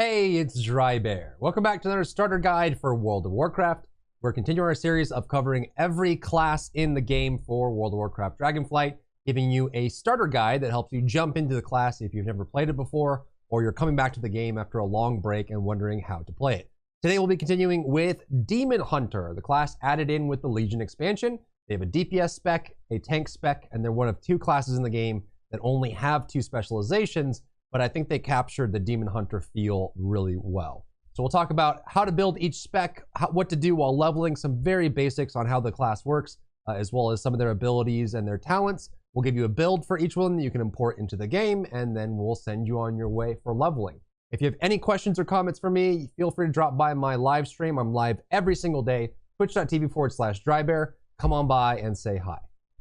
Hey, it's Drybear. Welcome back to another starter guide for World of Warcraft. We're continuing our series of covering every class in the game for World of Warcraft Dragonflight, giving you a starter guide that helps you jump into the class if you've never played it before, or you're coming back to the game after a long break and wondering how to play it. Today we'll be continuing with Demon Hunter, the class added in with the Legion expansion. They have a DPS spec, a tank spec, and they're one of two classes in the game that only have two specializations, but I think they captured the Demon Hunter feel really well. So we'll talk about how to build each spec, what to do while leveling, some very basics on how the class works, as well as some of their abilities and their talents. We'll give you a build for each one that you can import into the game, and then we'll send you on your way for leveling. If you have any questions or comments for me, feel free to drop by my live stream. I'm live every single day, twitch.tv/Drybear. Come on by and say hi.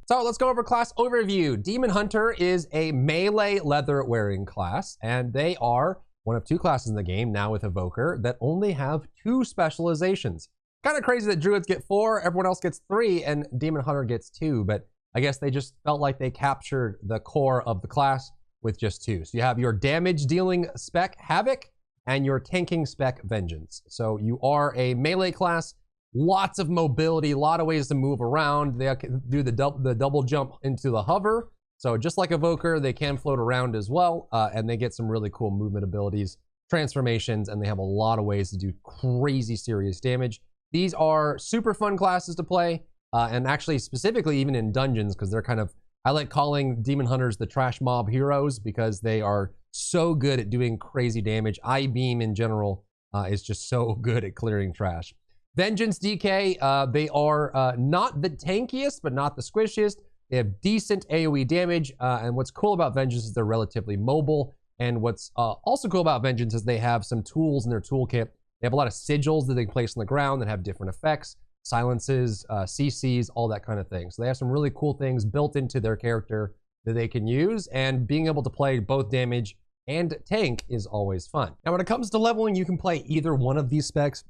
So let's go over class overview. Demon Hunter is a melee leather wearing class, and they are one of two classes in the game, now with Evoker, that only have two specializations. Kind of crazy that Druids get 4, everyone else gets 3, and Demon Hunter gets 2, but I guess they just felt like they captured the core of the class with just 2. So you have your damage dealing spec, Havoc, and your tanking spec, Vengeance. So you are a melee class. Lots of mobility, a lot of ways to move around. They can do the double jump into the hover. So just like Evoker, they can float around as well, and they get some really cool movement abilities, transformations, and they have a lot of ways to do crazy serious damage. These are super fun classes to play, and actually specifically even in dungeons, because they're kind of, I like calling Demon Hunters the trash mob heroes because they are so good at doing crazy damage. I-Beam in general is just so good at clearing trash. Vengeance DK, they are not the tankiest, but not the squishiest. They have decent AoE damage, and what's cool about Vengeance is they're relatively mobile, and what's also cool about Vengeance is they have some tools in their toolkit. They have a lot of sigils that they can place on the ground that have different effects, silences, CCs, all that kind of thing. So they have some really cool things built into their character that they can use, and being able to play both damage and tank is always fun. Now, when it comes to leveling, you can play either one of these specs.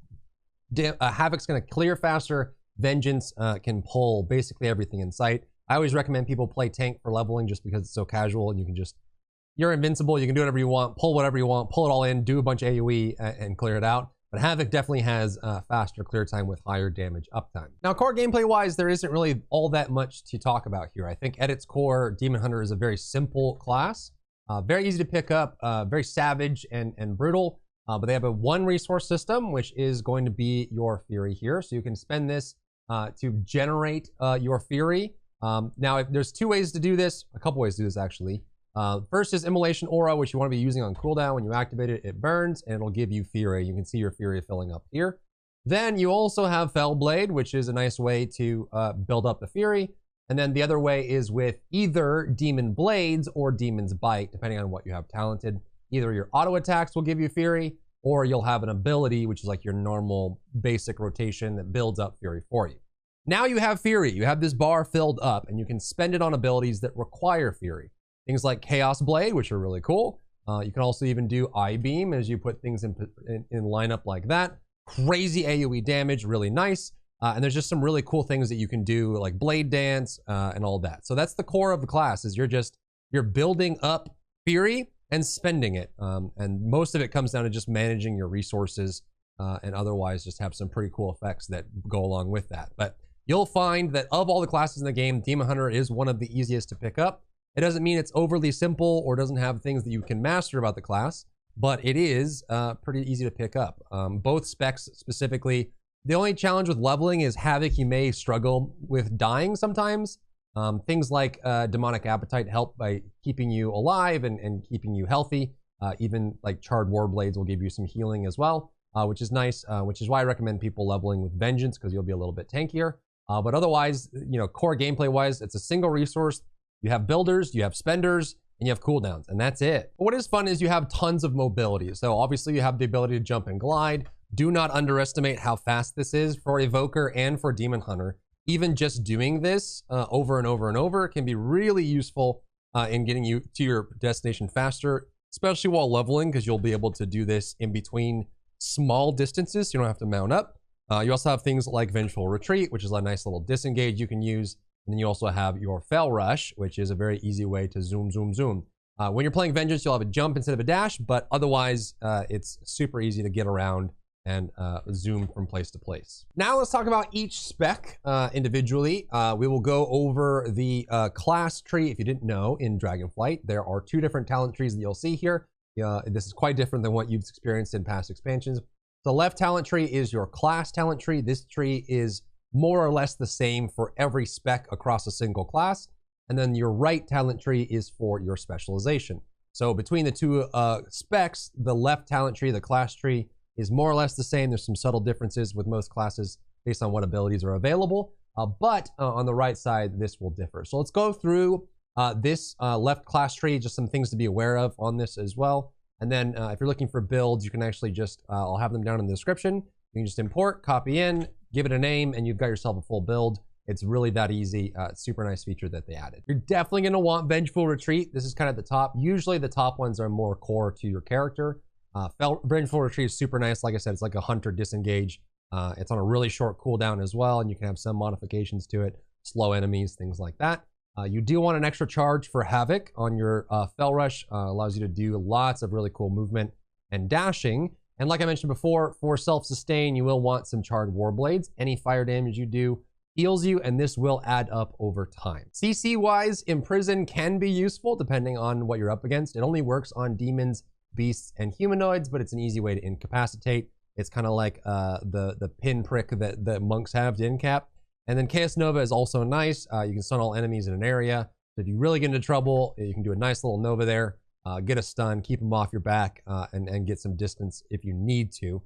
Havoc's going to clear faster. Vengeance can pull basically everything in sight. I always recommend people play tank for leveling just because it's so casual and you can just, you're invincible. You can do whatever you want, pull whatever you want, pull it all in, do a bunch of AoE and clear it out. But Havoc definitely has faster clear time with higher damage uptime. Now, core gameplay wise, there isn't really all that much to talk about here. I think at its core, Demon Hunter is a very simple class, very easy to pick up, very savage and brutal. But they have a one resource system, which is going to be your Fury here. So you can spend this to generate your Fury. Now, there's two ways to do this, a couple ways to do this actually. First is Immolation Aura, which you want to be using on cooldown. When you activate it, it burns and it'll give you Fury. You can see your Fury filling up here. Then you also have Fellblade, which is a nice way to build up the Fury. And then the other way is with either Demon Blades or Demon's Bite, depending on what you have talented. Either your auto attacks will give you Fury, or you'll have an ability, which is like your normal basic rotation that builds up Fury for you. Now you have Fury. You have this bar filled up, and you can spend it on abilities that require Fury. Things like Chaos Blade, which are really cool. You can also even do I-Beam as you put things in lineup like that. Crazy AoE damage, really nice. And there's just some really cool things that you can do, like Blade Dance and all that. So that's the core of the class, is you're building up Fury and spending it. And most of it comes down to just managing your resources and otherwise just have some pretty cool effects that go along with that. But you'll find that of all the classes in the game, Demon Hunter is one of the easiest to pick up. It doesn't mean it's overly simple or doesn't have things that you can master about the class, but it is pretty easy to pick up. Both specs specifically, the only challenge with leveling is Havoc, you may struggle with dying sometimes. Things like Demonic Appetite help by keeping you alive and keeping you healthy. Even like Charred Warblades will give you some healing as well, which is nice, which is why I recommend people leveling with Vengeance, because you'll be a little bit tankier. But otherwise, you know, core gameplay wise, it's a single resource. You have builders, you have spenders, and you have cooldowns, and that's it. But what is fun is you have tons of mobility. So obviously you have the ability to jump and glide. Do not underestimate how fast this is for Evoker and for Demon Hunter. Even just doing this over and over and over can be really useful in getting you to your destination faster, especially while leveling, because you'll be able to do this in between small distances, so you don't have to mount up. You also have things like Vengeful Retreat, which is a nice little disengage you can use. And then you also have your Fell Rush, which is a very easy way to zoom, zoom, zoom. When you're playing Vengeance, you'll have a jump instead of a dash, but otherwise, it's super easy to get around and zoom from place to place. Now let's talk about each spec individually. We will go over the class tree. If you didn't know, in Dragonflight, there are 2 different talent trees that you'll see here. This is quite different than what you've experienced in past expansions. The left talent tree is your class talent tree. This tree is more or less the same for every spec across a single class. And then your right talent tree is for your specialization. So between the 2 specs, the left talent tree, the class tree, is more or less the same. There's some subtle differences with most classes based on what abilities are available. But on the right side, this will differ. So let's go through this left class tree, just some things to be aware of on this as well. And then if you're looking for builds, you can actually just, I'll have them down in the description. You can just import, copy in, give it a name, and you've got yourself a full build. It's really that easy. Super nice feature that they added. You're definitely going to want Vengeful Retreat. This is kind of the top. Usually the top ones are more core to your character. Vengeful Retreat is super nice. Like I said, it's like a Hunter Disengage. It's on a really short cooldown as well, and you can have some modifications to it. Slow enemies, things like that. You do want an extra charge for Havoc on your Fel Rush. Allows you to do lots of really cool movement and dashing. And like I mentioned before, for self-sustain, you will want some Charred Warblades. Any fire damage you do heals you, and this will add up over time. CC-wise, Imprison can be useful depending on what you're up against. It only works on demons, beasts, and humanoids, but it's an easy way to incapacitate. It's kind of like the pinprick that the monks have to incap. And then Chaos Nova is also nice. You can stun all enemies in an area. So if you really get into trouble, you can do a nice little Nova there, get a stun, keep them off your back, and get some distance if you need to.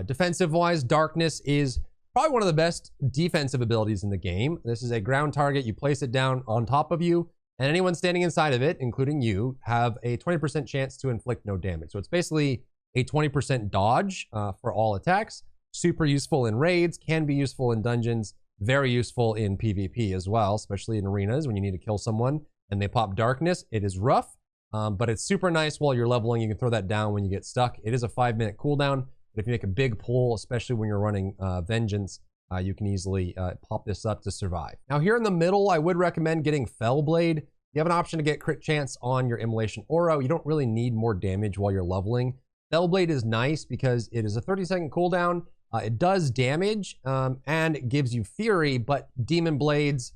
Defensive-wise, Darkness is probably one of the best defensive abilities in the game. This is a ground target. You place it down on top of you, and anyone standing inside of it, including you, have a 20% chance to inflict no damage. So it's basically a 20% dodge for all attacks. Super useful in raids, can be useful in dungeons, very useful in PvP as well, especially in arenas when you need to kill someone and they pop Darkness. It is rough, but it's super nice while you're leveling. You can throw that down when you get stuck. It is a 5-minute cooldown, but if you make a big pull, especially when you're running Vengeance, you can easily pop this up to survive. Now here in the middle, I would recommend getting Fellblade. You have an option to get crit chance on your Immolation Aura. You don't really need more damage while you're leveling. Fellblade is nice because it is a 30-second cooldown. It does damage and it gives you Fury, but Demon Blades,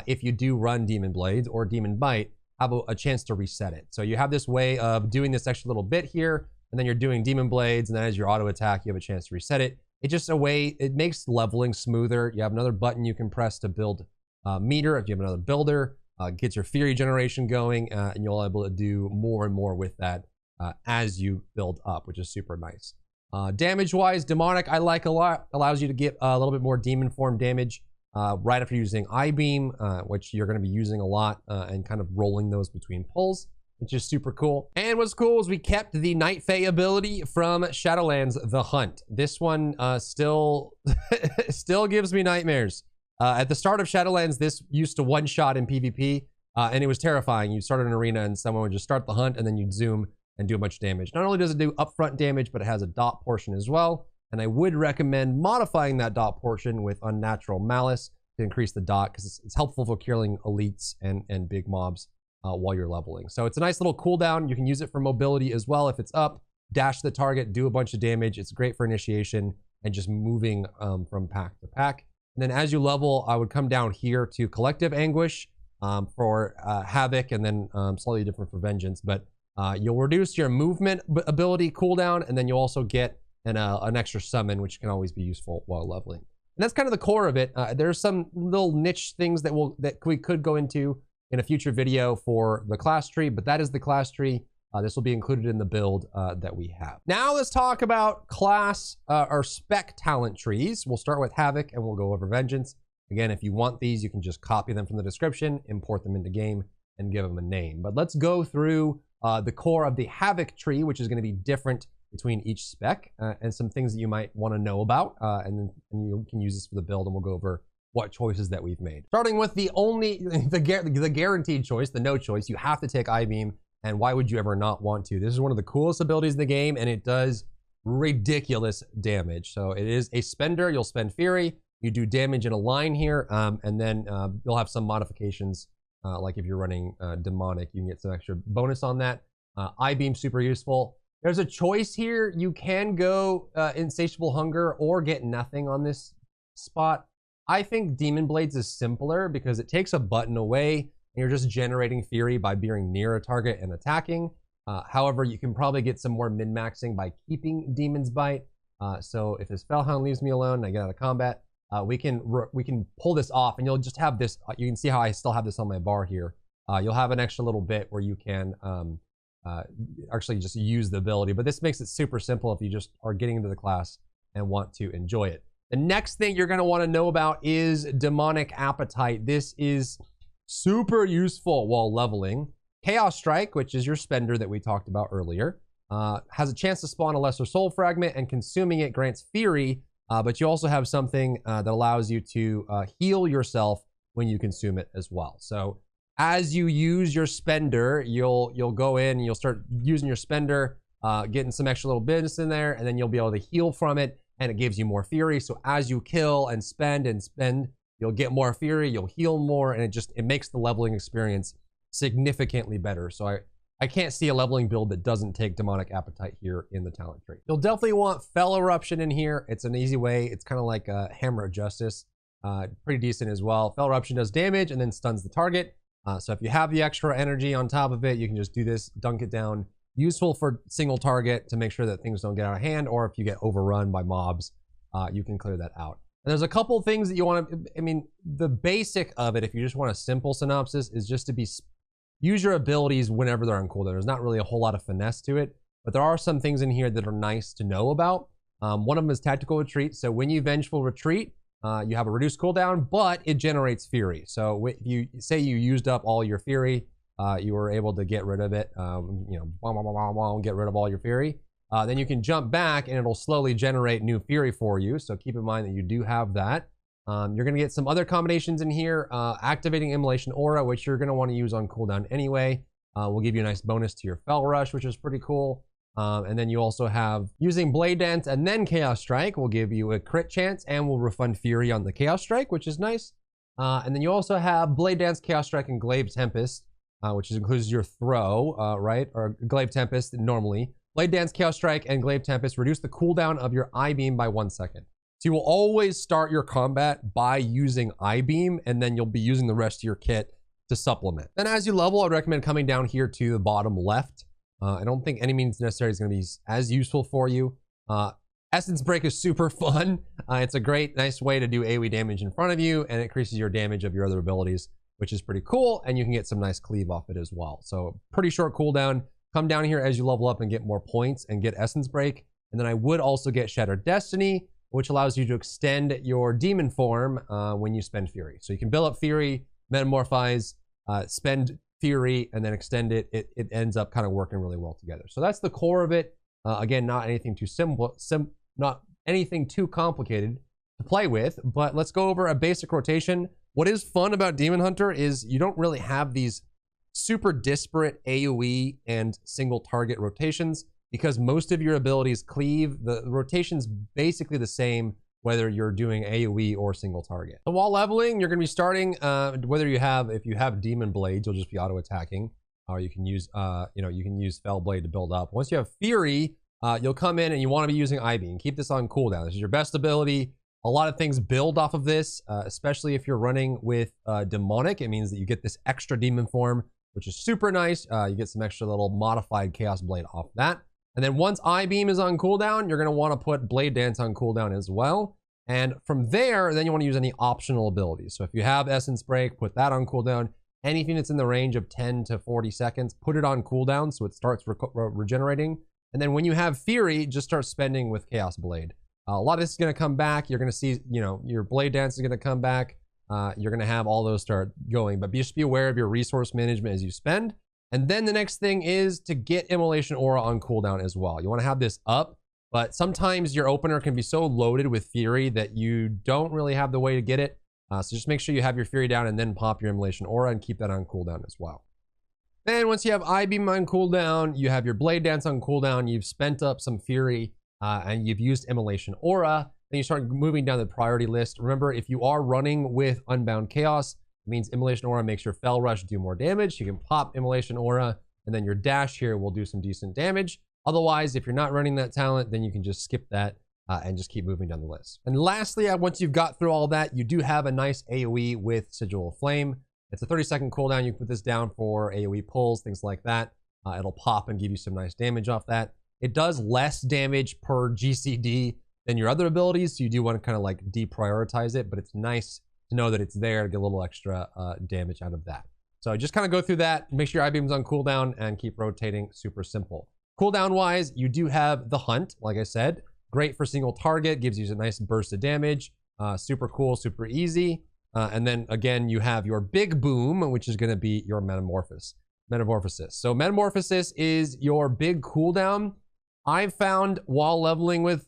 if you do run Demon Blades or Demon Bite, have a chance to reset it. So you have this way of doing this extra little bit here, and then you're doing Demon Blades, and then as your auto attack, you have a chance to reset it. It's just a way, it makes leveling smoother. You have another button you can press to build meter. If you have another builder, gets your Fury generation going, and you'll be able to do more and more with that as you build up, which is super nice. Damage-wise, Demonic I like a lot. Allows you to get a little bit more demon form damage right after using I-Beam, which you're going to be using a lot, and kind of rolling those between pulls, which is super cool. And what's cool is we kept the Night Fae ability from Shadowlands, The Hunt. This one still gives me nightmares. At the start of Shadowlands, this used to one-shot in PvP, and it was terrifying. You started an arena and someone would just start the hunt, and then you'd zoom and do a bunch of damage. Not only does it do upfront damage, but it has a dot portion as well. And I would recommend modifying that dot portion with Unnatural Malice to increase the dot, because it's helpful for killing elites and big mobs while you're leveling. So it's a nice little cooldown. You can use it for mobility as well. If it's up, dash the target, do a bunch of damage. It's great for initiation and just moving from pack to pack. And then as you level, I would come down here to Collective Anguish for Havoc, and then slightly different for Vengeance. But you'll reduce your movement ability cooldown, and then you'll also get an extra summon, which can always be useful while leveling. And that's kind of the core of it. There's some little niche things that we could go into in a future video for the class tree, but that is the class tree. This will be included in the build that we have. Now let's talk about class or spec talent trees. We'll start with Havoc and we'll go over Vengeance. Again, if you want these, you can just copy them from the description, import them into game, and give them a name. But let's go through the core of the Havoc tree, which is going to be different between each spec, and some things that you might want to know about, and you can use this for the build, and we'll go over what choices that we've made. Starting with the guaranteed choice, the no choice. You have to take I-Beam, and why would you ever not want to? This is one of the coolest abilities in the game, and it does ridiculous damage. So it is a spender. You'll spend Fury, you do damage in a line here, and then you'll have some modifications like if you're running demonic, you can get some extra bonus on that. I-beam super useful. There's a choice here. You can go insatiable hunger or get nothing on this spot. I think Demon Blades is simpler because it takes a button away and you're just generating fury by being near a target and attacking. However, you can probably get some more min-maxing by keeping Demon's Bite. So if this Fellhound leaves me alone and I get out of combat, we can pull this off, and you'll just have this. You can see how I still have this on my bar here. You'll have an extra little bit where you can actually just use the ability, but this makes it super simple if you just are getting into the class and want to enjoy it. The next thing you're going to want to know about is Demonic Appetite. This is super useful while leveling. Chaos Strike, which is your spender that we talked about earlier, has a chance to spawn a lesser soul fragment, and consuming it grants fury, but you also have something that allows you to heal yourself when you consume it as well. So as you use your spender, you'll go in and you'll start using your spender, getting some extra little bits in there, and then you'll be able to heal from it, and it gives you more fury. So as you kill and spend, you'll get more fury, you'll heal more, and it makes the leveling experience significantly better. So I can't see a leveling build that doesn't take Demonic Appetite here in the talent tree. You'll definitely want Fell Eruption in here. It's an easy way. It's kind of like a Hammer of Justice. Pretty decent as well. Fell Eruption does damage and then stuns the target. So if you have the extra energy on top of it, you can just do this, dunk it down. Useful for single target to make sure that things don't get out of hand, or if you get overrun by mobs, you can clear that out. And there's a couple things that you want to, I mean, the basic of it, if you just want a simple synopsis, is just to use your abilities whenever they're on cooldown. There's not really a whole lot of finesse to it, but there are some things in here that are nice to know about. One of them is Tactical Retreat. So when you Vengeful Retreat, you have a reduced cooldown, but it generates fury. So if you say you used up all your fury, you were able to get rid of it, get rid of all your fury. Then you can jump back and it'll slowly generate new fury for you. So keep in mind that you do have that. You're going to get some other combinations in here. Activating Immolation Aura, which you're going to want to use on cooldown anyway, will give you a nice bonus to your Fell Rush, which is pretty cool. And then you also have using Blade Dance and then Chaos Strike will give you a crit chance and will refund Fury on the Chaos Strike, which is nice. And then you also have Blade Dance, Chaos Strike, and Glaive Tempest, which includes your throw, right? Or Glaive Tempest normally. Blade Dance, Chaos Strike, and Glaive Tempest reduce the cooldown of your I-Beam by 1 second. So you will always start your combat by using I-Beam, and then you'll be using the rest of your kit to supplement. Then as you level, I'd recommend coming down here to the bottom left. I don't think any means necessary is going to be as useful for you. Essence Break is super fun. It's a great, nice way to do AoE damage in front of you, and it increases your damage of your other abilities, which is pretty cool, and you can get some nice cleave off it as well. So pretty short cooldown. Come down here as you level up and get more points and get Essence Break. And then I would also get Shattered Destiny, which allows you to extend your demon form when you spend Fury. So you can build up Fury, metamorphize, spend Fury, and then extend it. It ends up kind of working really well together. So that's the core of it. Again, not anything too simple, not anything too complicated to play with, but let's go over a basic rotation. What is fun about Demon Hunter is you don't really have these super disparate AoE and single target rotations because most of your abilities cleave. The rotation's basically the same whether you're doing AoE or single target. So while leveling, you're going to be starting, if you have Demon Blades, you'll just be auto attacking, or you can use, you can use Fell Blade to build up. Once you have Fury, you'll come in and you want to be using I-Beam. Keep this on cooldown. This is your best ability. A lot of things build off of this, especially if you're running with Demonic. It means that you get this extra demon form, which is super nice. You get some extra little modified Chaos Blade off that. And then once I-Beam is on cooldown, you're going to want to put Blade Dance on cooldown as well. And from there, then you want to use any optional abilities. So if you have Essence Break, put that on cooldown. Anything that's in the range of 10 to 40 seconds, put it on cooldown so it starts regenerating. And then when you have Fury, just start spending with Chaos Blade. A lot of this is going to come back. You're going to see, your Blade Dance is going to come back. You're going to have all those start going, but just be aware of your resource management as you spend. And then the next thing is to get Immolation Aura on cooldown as well. You want to have this up, but sometimes your opener can be so loaded with Fury that you don't really have the way to get it. So just make sure you have your Fury down and then pop your Immolation Aura and keep that on cooldown as well. Then once you have I-Beam on cooldown, you have your Blade Dance on cooldown, you've spent up some Fury, and you've used Immolation Aura, then you start moving down the priority list. Remember, if you are running with Unbound Chaos, It means Immolation Aura makes your Fel Rush do more damage. You can pop Immolation Aura, and then your dash here will do some decent damage. Otherwise, if you're not running that talent, then you can just skip that and just keep moving down the list. And lastly, once you've got through all that, you do have a nice AoE with Sigil of Flame. It's a 30-second cooldown. You can put this down for AoE pulls, things like that. It'll pop and give you some nice damage off that. It does less damage per GCD than your other abilities, so you do want to kind of like deprioritize it, but it's nice to know that it's there to get a little extra damage out of that. So just kind of go through that, make sure your I-beam's on cooldown, and keep rotating. Super simple. Cooldown-wise, you do have the Hunt, like I said. Great for single target, gives you a nice burst of damage. Super cool, super easy. And then, again, you have your Big Boom, which is going to be your Metamorphosis. So Metamorphosis is your big cooldown. I've found while leveling with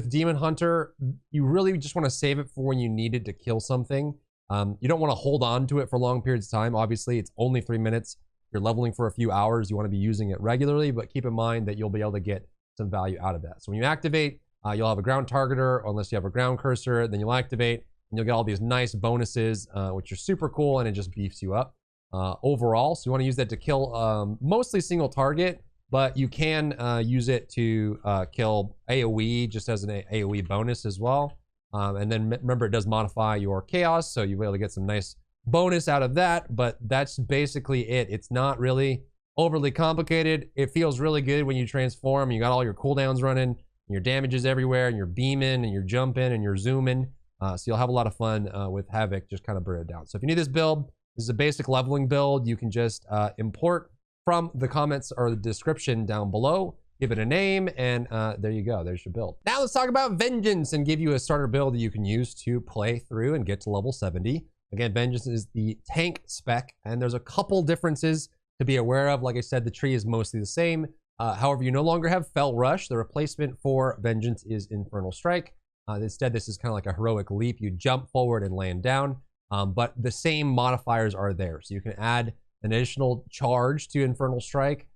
Demon Hunter, you really just want to save it for when you need it to kill something. You don't want to hold on to it for long periods of time. Obviously, it's only 3 minutes. You're leveling for a few hours. You want to be using it regularly, but keep in mind that you'll be able to get some value out of that. So when you activate, you'll have a ground targeter, unless you have a ground cursor, then you'll activate, and you'll get all these nice bonuses, which are super cool, and it just beefs you up overall. So you want to use that to kill mostly single target, but you can use it to kill AoE just as an AoE bonus as well. And then remember, it does modify your chaos, so you'll be able to get some nice bonus out of that, but that's basically it. It's not really overly complicated. It feels really good when you transform. You got all your cooldowns running, and your damage is everywhere, and you're beaming, and you're jumping, and you're zooming. So you'll have a lot of fun with Havoc, just kind of burn it down. So if you need this build, this is a basic leveling build. You can just import from the comments or the description down below, give it a name, and there you go. There's your build. Now let's talk about Vengeance and give you a starter build that you can use to play through and get to level 70. Again, Vengeance is the tank spec, and there's a couple differences to be aware of. Like I said, the tree is mostly the same. However, you no longer have Fel Rush. The replacement for Vengeance is Infernal Strike. Instead, this is kind of like a heroic leap. You jump forward and land down, but the same modifiers are there. So you can add an additional charge to Infernal Strike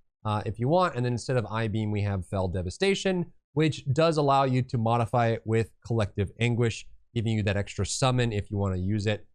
if you want, and then instead of I-Beam, we have Fel Devastation, which does allow you to modify it with Collective Anguish, giving you that extra summon if you want to use it.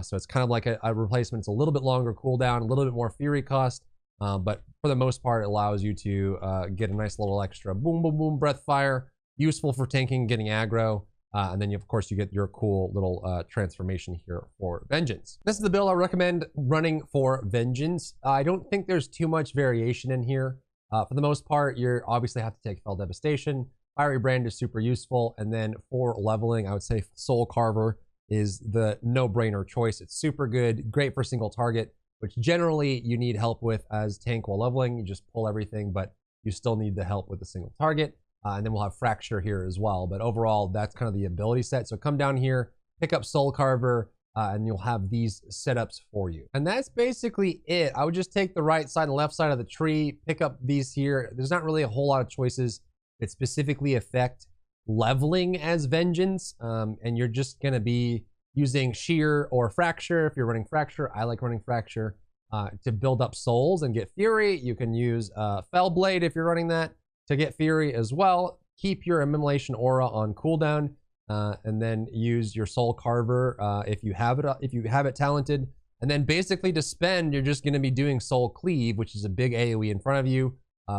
So it's kind of like a replacement. It's a little bit longer cooldown, a little bit more Fury cost, but for the most part, it allows you to get a nice little extra boom, boom, boom, breath fire, useful for tanking, getting aggro, and then of course you get your cool little transformation here for Vengeance. This is the build I recommend running for Vengeance. I don't think there's too much variation in here. For the most part, you obviously have to take Fel Devastation. Fiery Brand is super useful, and then for leveling, I would say Soul Carver is the no-brainer choice. It's super good, great for single target, which generally you need help with as tank while leveling. You just pull everything, but you still need the help with the single target. And then we'll have Fracture here as well. But overall, that's kind of the ability set. So come down here, pick up Soul Carver, and you'll have these setups for you. And that's basically it. I would just take the right side and left side of the tree, pick up these here. There's not really a whole lot of choices that specifically affect leveling as Vengeance, and you're just going to be using Shear or Fracture. If you're running Fracture, I like running Fracture to build up souls and get Fury. You can use Fel Blade if you're running that to get Fury as well. Keep your Immolation Aura on cooldown, and then use your Soul Carver if you have it talented. And then basically to spend, you're just going to be doing Soul Cleave, which is a big AoE in front of you,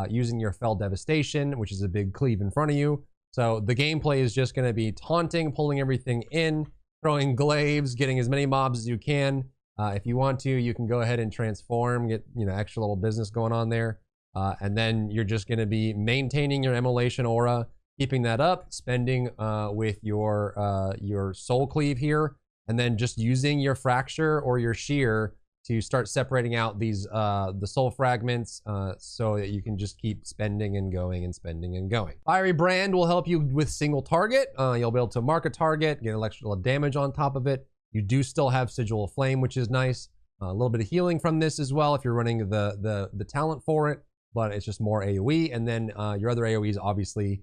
using your Fel Devastation, which is a big cleave in front of you. So the gameplay is just going to be taunting, pulling everything in, throwing glaives, getting as many mobs as you can. If you want to, you can go ahead and transform, get extra little business going on there. And then you're just going to be maintaining your Immolation Aura, keeping that up, spending with your Soul Cleave here, and then just using your Fracture or your Shear to start separating out these the soul fragments so that you can just keep spending and going and spending and going. Fiery Brand will help you with single target. You'll be able to mark a target, get an extra damage on top of it. You do still have Sigil of Flame, which is nice. A little bit of healing from this as well if you're running the talent for it, but it's just more AoE. And then your other AoEs, obviously,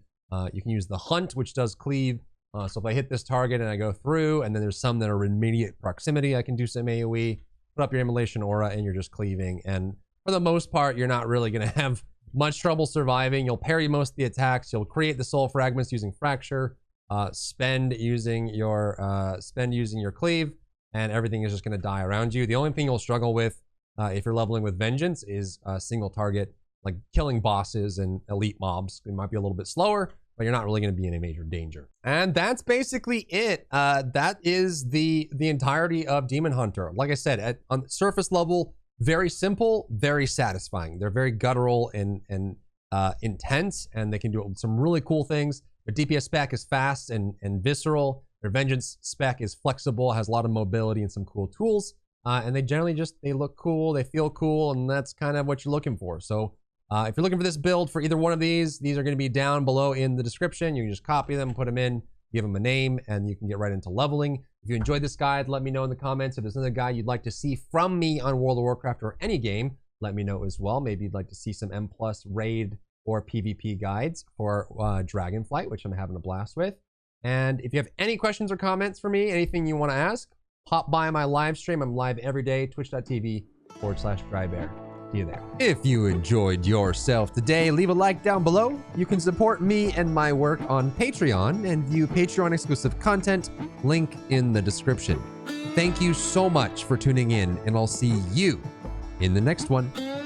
you can use the Hunt, which does cleave. So if I hit this target and I go through, and then there's some that are in immediate proximity, I can do some AoE. Put up your Immolation Aura and you're just cleaving, and for the most part you're not really going to have much trouble surviving. You'll parry most of the attacks, you'll create the soul fragments using Fracture, spend using your cleave, and everything is just going to die around you. The only thing you'll struggle with if you're leveling with Vengeance is a single target, like killing bosses and elite mobs. It might be a little bit slower, but you're not really going to be in a major danger. And that's basically it. That is the entirety of Demon Hunter. Like I said, on the surface level, very simple, very satisfying. They're very guttural and intense, and they can do some really cool things. Their DPS spec is fast and visceral. Their Vengeance spec is flexible, has a lot of mobility and some cool tools. And they generally they look cool, they feel cool, and that's kind of what you're looking for. So if you're looking for this build for either one of these are going to be down below in the description. You can just copy them, put them in, give them a name, and you can get right into leveling. If you enjoyed this guide, let me know in the comments. If there's another guide you'd like to see from me on World of Warcraft or any game, let me know as well. Maybe you'd like to see some M+ raid or PvP guides for Dragonflight, which I'm having a blast with. And if you have any questions or comments for me, anything you want to ask, hop by my live stream. I'm live every day, twitch.tv/Drybear. See you there. If you enjoyed yourself today, leave a like down below. You can support me and my work on Patreon and view Patreon exclusive content, link in the description. Thank you so much for tuning in, and I'll see you in the next one.